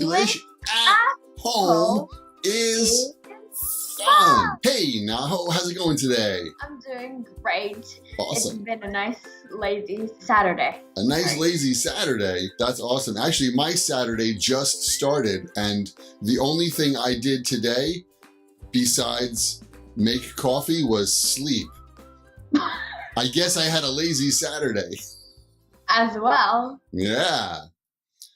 English at home is fun. Hey, Naho, how's it going today? I'm doing great. Awesome. It's been a nice, lazy Saturday. A nice, lazy Saturday. That's awesome. Actually, my Saturday just started, and the only thing I did today, besides make coffee, was sleep. I guess I had a lazy Saturday. As well. Yeah.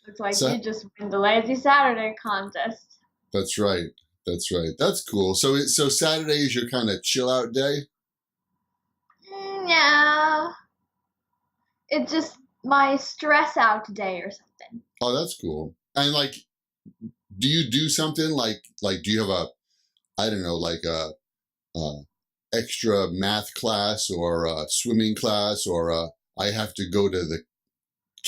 Looks like you just win the Lazy Saturday contest. That's right. That's right. That's cool. So Saturday is your kind of chill out day? Yeah. It's just my stress out day or something. Oh, that's cool. And like, do you do something like do you have a, I don't know, like a extra math class or a swimming class or I have to go to the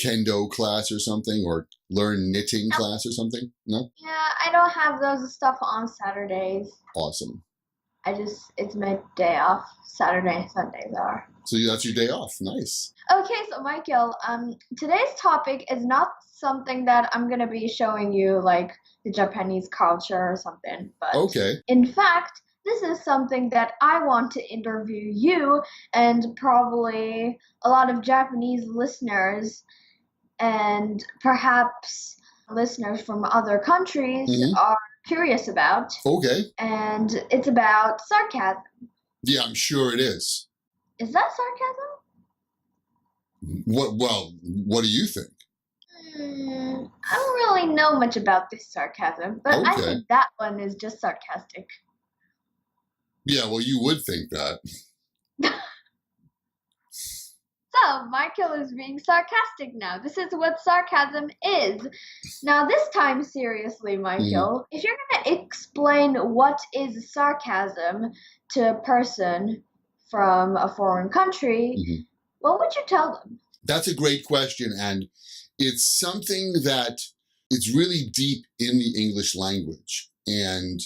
kendo class or something or learn knitting class or something? No? Yeah, I don't have those stuff on Saturdays. Awesome. It's my day off. Saturday and Sundays are. So that's your day off. Nice. Okay, so Michael, today's topic is not something that I'm gonna be showing you like the Japanese culture or something, but okay. In fact, this is something that I want to interview you and probably a lot of Japanese listeners and perhaps listeners from other countries are curious about. Okay. And it's about sarcasm. Yeah, I'm sure it is. Is that sarcasm? What do you think? I don't really know much about this sarcasm, but I think that one is just sarcastic. Yeah, well, you would think that. So, Michael is being sarcastic now. This is what sarcasm is. Now, this time, seriously, Michael, if you're going to explain what is sarcasm to a person from a foreign country, what would you tell them? That's a great question, and it's something that it's really deep in the English language, and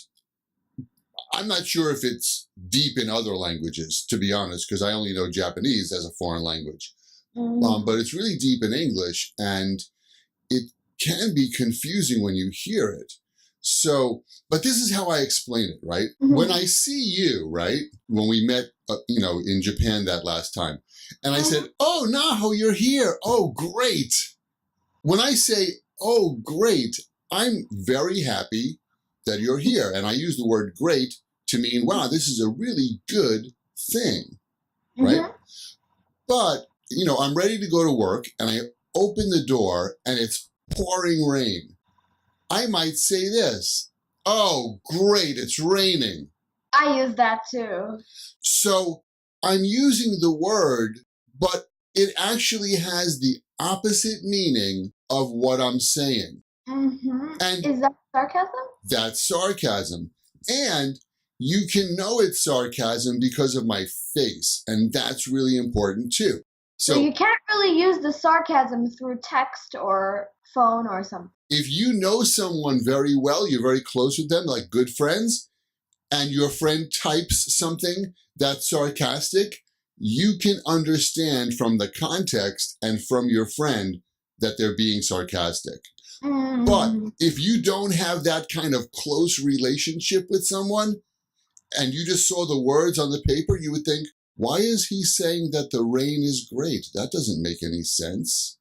I'm not sure if it's deep in other languages, to be honest, because I only know Japanese as a foreign language. But it's really deep in English, and it can be confusing when you hear it. So, but this is how I explain it, right? When I see you, right, when we met, in Japan that last time, and I said, oh, Naho, you're here. Oh, great. When I say, oh, great, I'm very happy that you're here. And I use the word great to mean, wow, this is a really good thing, right? But, I'm ready to go to work and I open the door and it's pouring rain. I might say this, oh, great, it's raining. I use that too. So I'm using the word, but it actually has the opposite meaning of what I'm saying. And is that sarcasm? That's sarcasm. And you can know it's sarcasm because of my face, and that's really important too. So you can't really use the sarcasm through text or phone or something. If you know someone very well, you're very close with them, like good friends, and your friend types something that's sarcastic, you can understand from the context and from your friend that they're being sarcastic. But if you don't have that kind of close relationship with someone and you just saw the words on the paper, you would think, why is he saying that the rain is great? That doesn't make any sense.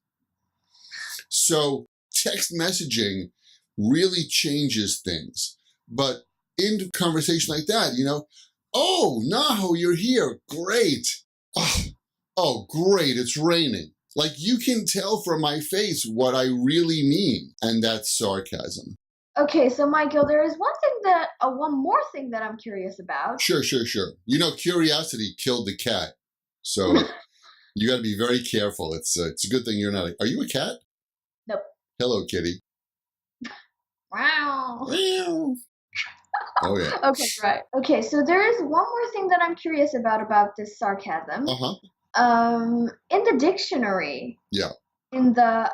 So text messaging really changes things. But in conversation like that, oh, Naho, you're here. Great. Oh, great. It's raining. Like you can tell from my face what I really mean. And that's sarcasm. Okay, so Michael, there is one more thing that I'm curious about. Sure. Curiosity killed the cat. So you got to be very careful. It's a good thing you're not. Are you a cat? Nope. Hello, kitty. Wow. Oh, yeah. Okay, right. Okay, so there is one more thing that I'm curious about this sarcasm. In the dictionary. Yeah. In the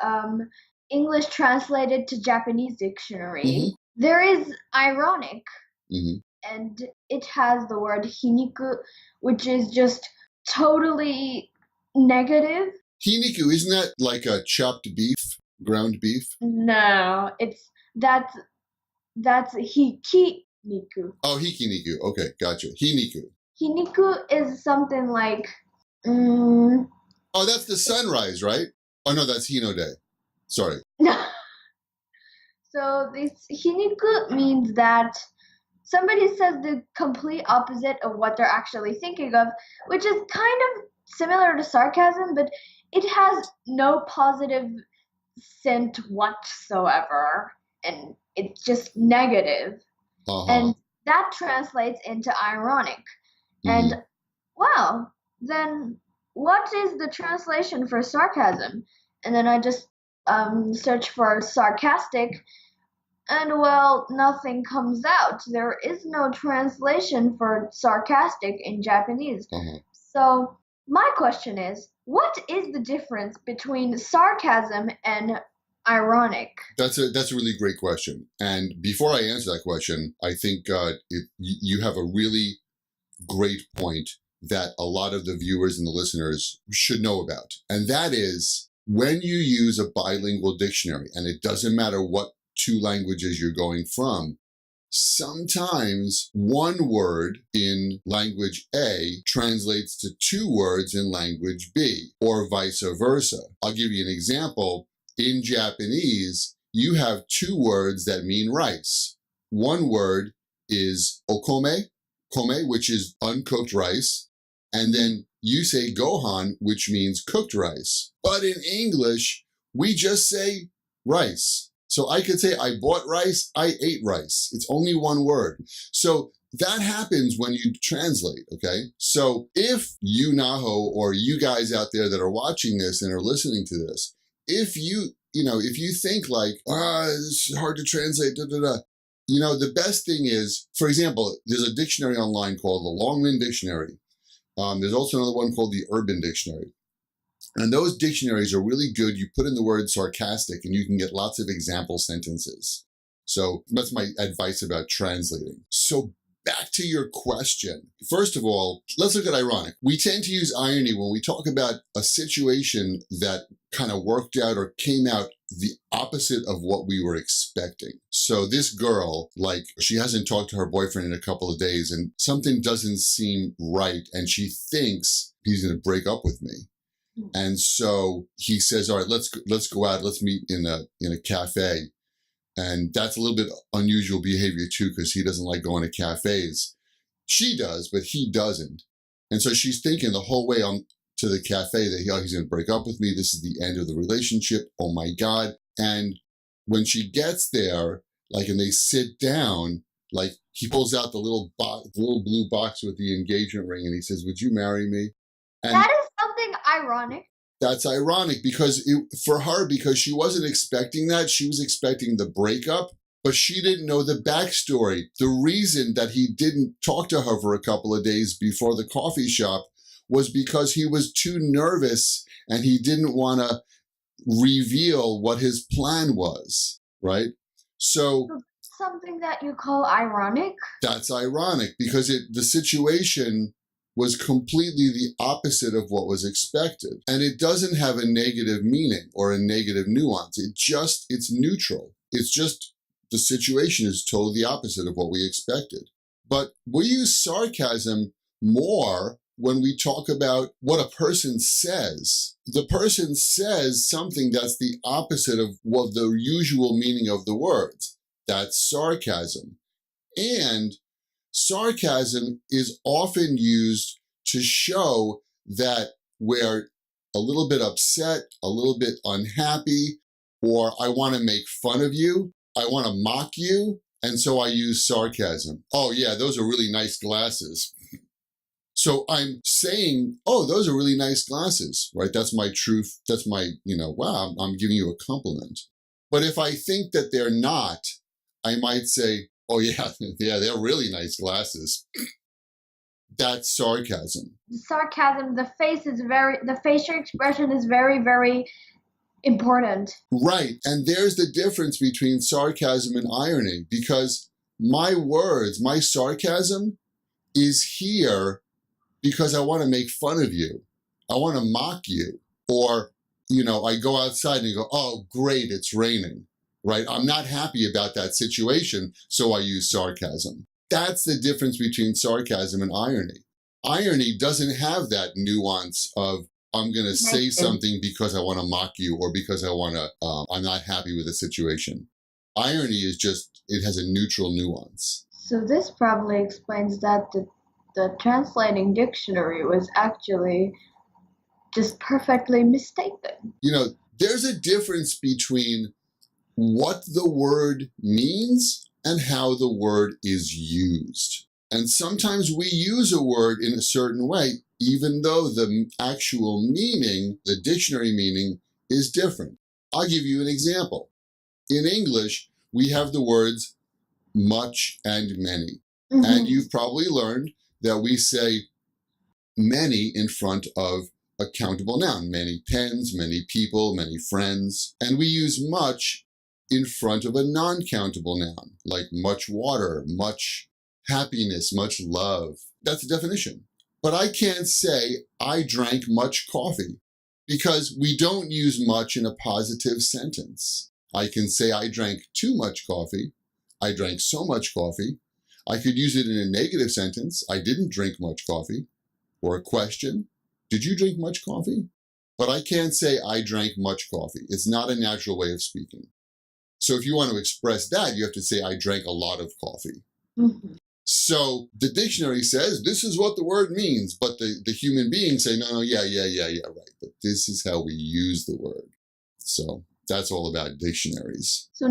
English translated to Japanese dictionary, there is ironic, and it has the word hiniku, which is just totally negative. Hiniku, isn't that like a chopped beef, ground beef? No, it's that's hikiniku. Oh, hikiniku. Okay, gotcha. Hiniku. Hiniku is something like, mm, Oh, that's the sunrise, right? Oh, no, that's Hinode. Sorry. so this hiniku means that somebody says the complete opposite of what they're actually thinking of, which is kind of similar to sarcasm, but it has no positive scent whatsoever, and it's just negative. Uh-huh. And that translates into ironic. Mhm. And wow, then what is the translation for sarcasm? And then I just search for sarcastic, and well, nothing comes out. There is no translation for sarcastic in Japanese. Uh-huh. So my question is, what is the difference between sarcasm and ironic? That's a really great question. And before I answer that question, I think you have a really great point that a lot of the viewers and the listeners should know about. And that is when you use a bilingual dictionary, and it doesn't matter what two languages you're going from, sometimes one word in language A translates to two words in language B, or vice versa. I'll give you an example. In Japanese, you have two words that mean rice. One word is okome, which is uncooked rice, and then you say gohan, which means cooked rice. But in English, we just say rice. So I could say, I bought rice, I ate rice. It's only one word. So that happens when you translate, okay? So if you, Naho, or you guys out there that are watching this and are listening to this, if you think like, this is hard to translate, the best thing is, for example, there's a dictionary online called the Longman Dictionary. There's also another one called the Urban Dictionary. And those dictionaries are really good. You put in the word sarcastic and you can get lots of example sentences. So that's my advice about translating. So back to your question. First of all, let's look at ironic. We tend to use irony when we talk about a situation that kind of worked out or came out the opposite of what we were expecting. So this girl, like, she hasn't talked to her boyfriend in a couple of days and something doesn't seem right and she thinks he's going to break up with me. And so he says, all right, let's go out, let's meet in a cafe. And that's a little bit unusual behavior too, because he doesn't like going to cafes. She does, but he doesn't. And so she's thinking the whole way on to the cafe that he's going to break up with me. This is the end of the relationship. Oh my God. And when she gets there, like, and they sit down, like, he pulls out the little blue box with the engagement ring and he says, would you marry me? And that is something ironic. That's ironic because for her, because she wasn't expecting that. She was expecting the breakup, but she didn't know the backstory. The reason that he didn't talk to her for a couple of days before the coffee shop was because he was too nervous and he didn't want to reveal what his plan was, right? So something that you call ironic? That's ironic because the situation was completely the opposite of what was expected. And it doesn't have a negative meaning or a negative nuance. It's neutral. It's just the situation is totally the opposite of what we expected. But we use sarcasm more when we talk about what a person says. The person says something that's the opposite of what the usual meaning of the words. That's sarcasm. And sarcasm is often used to show that we're a little bit upset, a little bit unhappy, or I want to make fun of you, I want to mock you, and so I use sarcasm. Oh yeah, those are really nice glasses. So I'm saying, oh, those are really nice glasses, right? That's my truth. That's my, wow, I'm giving you a compliment. But if I think that they're not, I might say, oh yeah, they're really nice glasses. That's sarcasm. Sarcasm, the facial expression is very, very important. Right, and there's the difference between sarcasm and irony, because my words, my sarcasm is here because I want to make fun of you. I want to mock you. Or, I go outside and you go, oh, great, it's raining, right? I'm not happy about that situation, so I use sarcasm. That's the difference between sarcasm and irony. Irony doesn't have that nuance of, I'm going to say something because I want to mock you or because I'm not happy with the situation. Irony is just, it has a neutral nuance. So this probably explains that the translating dictionary was actually just perfectly mistaken. You know, there's a difference between what the word means and how the word is used. And sometimes we use a word in a certain way, even though the actual meaning, the dictionary meaning, is different. I'll give you an example. In English, we have the words much and many. And you've probably learned that we say many in front of a countable noun, many pens, many people, many friends. And we use much in front of a non-countable noun, like much water, much happiness, much love. That's the definition. But I can't say I drank much coffee because we don't use much in a positive sentence. I can say I drank too much coffee. I drank so much coffee. I could use it in a negative sentence. I didn't drink much coffee. Or a question. Did you drink much coffee? But I can't say I drank much coffee. It's not a natural way of speaking. So if you want to express that, you have to say I drank a lot of coffee. So the dictionary says this is what the word means, but the human beings say, no, yeah, right. But this is how we use the word. So that's all about dictionaries. So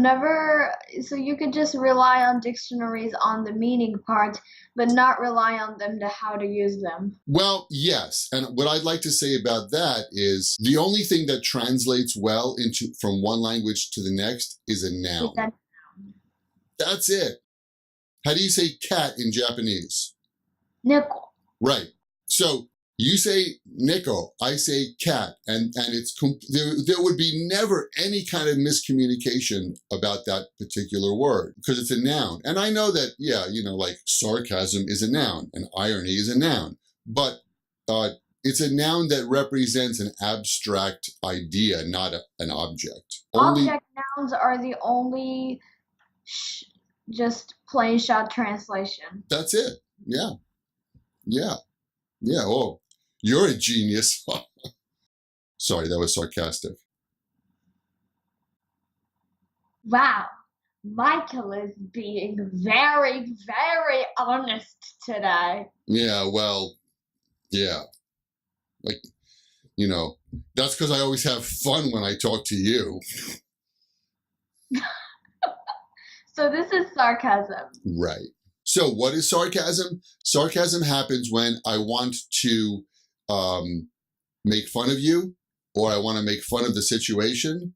you could just rely on dictionaries on the meaning part, but not rely on them to how to use them. Well, yes. And what I'd like to say about that is the only thing that translates well from one language to the next is a noun. That's it. How do you say cat in Japanese? Neko. Right. So you say Nico, I say cat, and it's there would be never any kind of miscommunication about that particular word because it's a noun. And I know that, yeah, like sarcasm is a noun and irony is a noun, but it's a noun that represents an abstract idea, not an object. Object nouns are the only just plain shot translation. That's it. Yeah. Oh, you're a genius. Sorry, that was sarcastic. Wow, Micheal is being very, very honest today. Yeah, well, yeah. Like, that's because I always have fun when I talk to you. So this is sarcasm. Right. So what is sarcasm? Sarcasm happens when I want to make fun of you, or I want to make fun of the situation,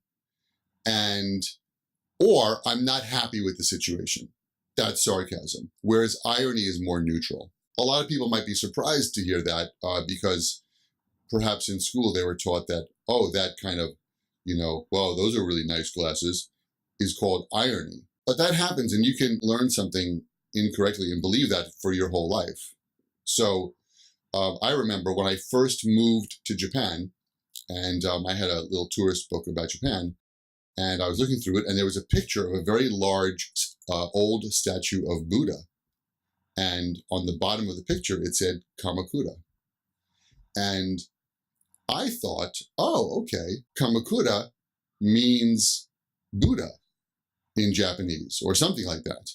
or I'm not happy with the situation. That's sarcasm. Whereas irony is more neutral. A lot of people might be surprised to hear that because perhaps in school they were taught that, oh, that kind of, well, those are really nice glasses, is called irony. But that happens, and you can learn something incorrectly and believe that for your whole life. So I remember when I first moved to Japan, and I had a little tourist book about Japan, and I was looking through it, and there was a picture of a very large old statue of Buddha. And on the bottom of the picture, it said Kamakura. And I thought, oh, okay, Kamakura means Buddha in Japanese or something like that.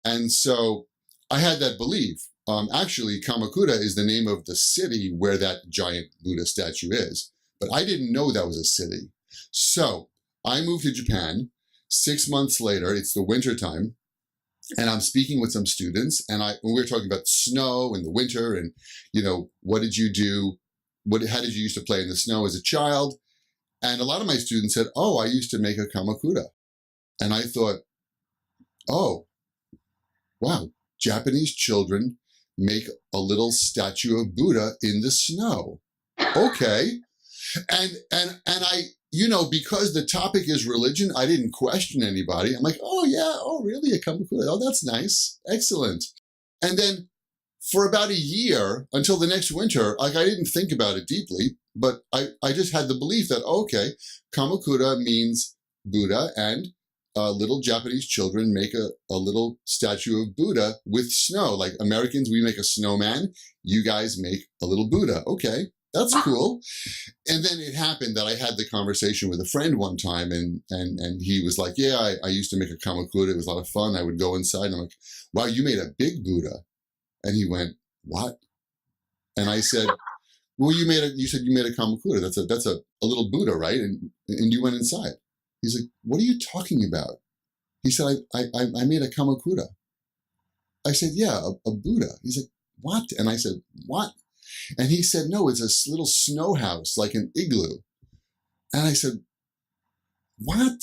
And so I had that belief. Actually, Kamakura is the name of the city where that giant Buddha statue is. But I didn't know that was a city. So I moved to Japan. 6 months later, it's the winter time, and I'm speaking with some students, and when we were talking about snow and the winter, and what did you do? How did you used to play in the snow as a child? And a lot of my students said, oh, I used to make a kamakura. And I thought, oh, wow, Japanese children make a little statue of Buddha in the snow. Okay. And I, because the topic is religion, I didn't question anybody. I'm like, oh yeah, oh really, a kamakura? Oh, that's nice, excellent. And then for about a year, until the next winter, I didn't think about it deeply, but I just had the belief that, okay, kamakura means Buddha, and little Japanese children make a little statue of Buddha with snow. Like Americans, we make a snowman. You guys make a little Buddha. Okay, that's cool. And then it happened that I had the conversation with a friend one time, and he was like, yeah, I used to make a kamakura. It was a lot of fun. I would go inside and I'm like, wow, you made a big Buddha. And he went, what? And I said, well, you said you made a kamakura. That's a little Buddha, right? And you went inside. He's like, what are you talking about? He said, I made a kamakura. I said, yeah, a Buddha. He's like, what? And I said, what? And he said, no, it's a little snow house, like an igloo. And I said, what?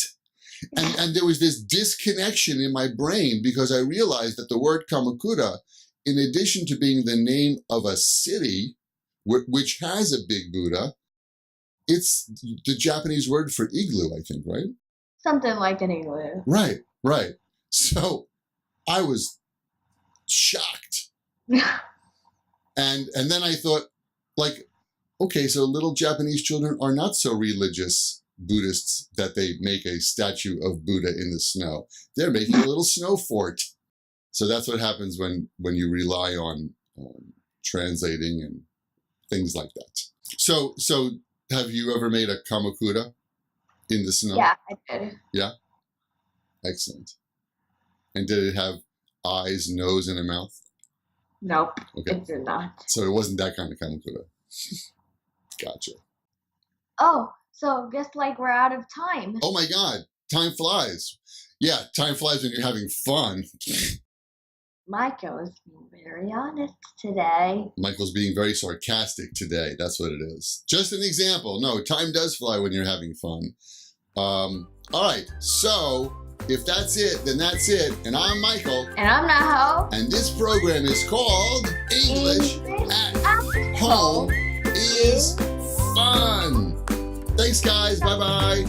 And there was this disconnection in my brain because I realized that the word kamakura, in addition to being the name of a city, which has a big Buddha, it's the Japanese word for igloo, I think, right? Something like an igloo. Right. So I was shocked. And then I thought, like, okay, so little Japanese children are not so religious Buddhists that they make a statue of Buddha in the snow. They're making a little snow fort. So that's what happens when you rely on translating and things like that. So have you ever made a kamakura in the snow? Yeah, I did. Yeah? Excellent. And did it have eyes, nose, and a mouth? Nope, Okay. it did not. So it wasn't that kind of kamakura. Gotcha. Oh, so guess like we're out of time. Oh my God, time flies. Yeah, time flies when you're having fun. Micheal is being very honest today. Michael's being very sarcastic today. That's what it is. Just an example. No, time does fly when you're having fun. All right, so if that's it, then that's it. And I'm Micheal. And I'm Naho. And this program is called English at Home is Fun. Thanks, guys. Bye-bye.